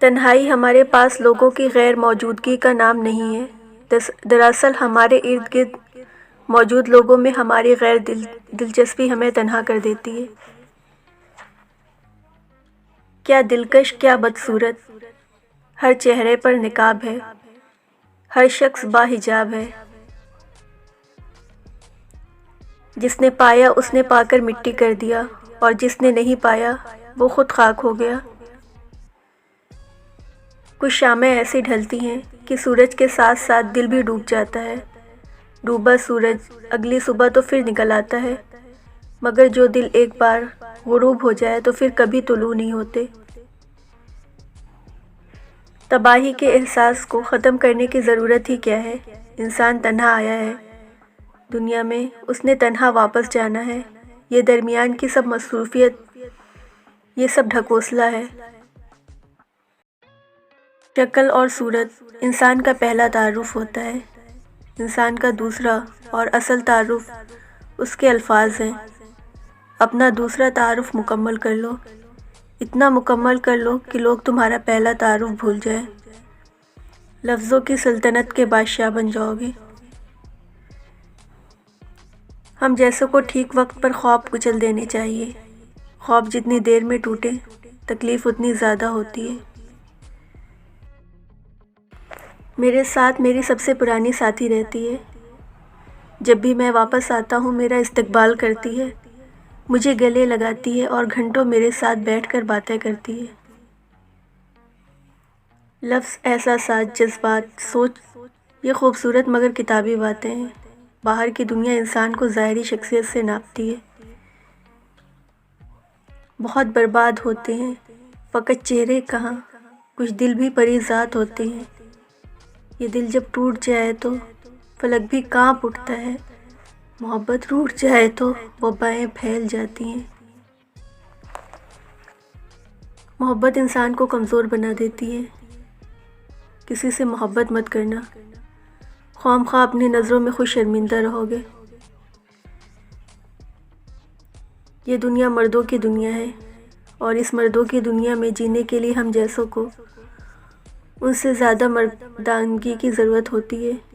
تنہائی ہمارے پاس لوگوں کی غیر موجودگی کا نام نہیں ہے، دراصل ہمارے ارد گرد موجود لوگوں میں ہماری غیر دلچسپی ہمیں تنہا کر دیتی ہے۔ کیا دلکش، کیا بدصورت! ہر چہرے پر نقاب ہے، ہر شخص باحجاب ہے۔ جس نے پایا اس نے پا کر مٹی کر دیا، اور جس نے نہیں پایا وہ خود خاک ہو گیا۔ کچھ شامیں ایسی ڈھلتی ہیں کہ سورج کے ساتھ ساتھ دل بھی ڈوب جاتا ہے۔ ڈوبا سورج اگلی صبح تو پھر نکل آتا ہے، مگر جو دل ایک بار غروب ہو جائے تو پھر کبھی طلوع نہیں ہوتے۔ تباہی کے احساس کو ختم کرنے کی ضرورت ہی کیا ہے؟ انسان تنہا آیا ہے دنیا میں، اس نے تنہا واپس جانا ہے۔ یہ درمیان کی سب مصروفیت، یہ سب ڈھکوسلا ہے۔ شکل اور صورت انسان کا پہلا تعارف ہوتا ہے، انسان کا دوسرا اور اصل تعارف اس کے الفاظ ہیں۔ اپنا دوسرا تعارف مکمل کر لو، اتنا مکمل کر لو کہ لوگ تمہارا پہلا تعارف بھول جائیں۔ لفظوں کی سلطنت کے بادشاہ بن جاؤ گے۔ ہم جیسوں کو ٹھیک وقت پر خواب کچل دینے چاہیے۔ خواب جتنی دیر میں ٹوٹے، تکلیف اتنی زیادہ ہوتی ہے۔ میرے ساتھ میری سب سے پرانی ساتھی رہتی ہے۔ جب بھی میں واپس آتا ہوں میرا استقبال کرتی ہے، مجھے گلے لگاتی ہے اور گھنٹوں میرے ساتھ بیٹھ کر باتیں کرتی ہے۔ لفظ، احساسات، جذبات، سوچ، یہ خوبصورت مگر کتابی باتیں ہیں۔ باہر کی دنیا انسان کو ظاہری شخصیت سے ناپتی ہے۔ بہت برباد ہوتے ہیں، فقط چہرے کہاں، کچھ دل بھی پری ذات ہوتے ہیں۔ یہ دل جب ٹوٹ جائے تو فلک بھی کانپ اٹھتا ہے، محبت روٹھ جائے تو وبائیں پھیل جاتی ہیں۔ محبت انسان کو کمزور بنا دیتی ہے۔ کسی سے محبت مت کرنا، خواہ مخواہ اپنی نظروں میں خود شرمندہ رہو گے۔ یہ دنیا مردوں کی دنیا ہے، اور اس مردوں کی دنیا میں جینے کے لیے ہم جیسوں کو ان سے زیادہ مردانگی کی ضرورت ہوتی ہے۔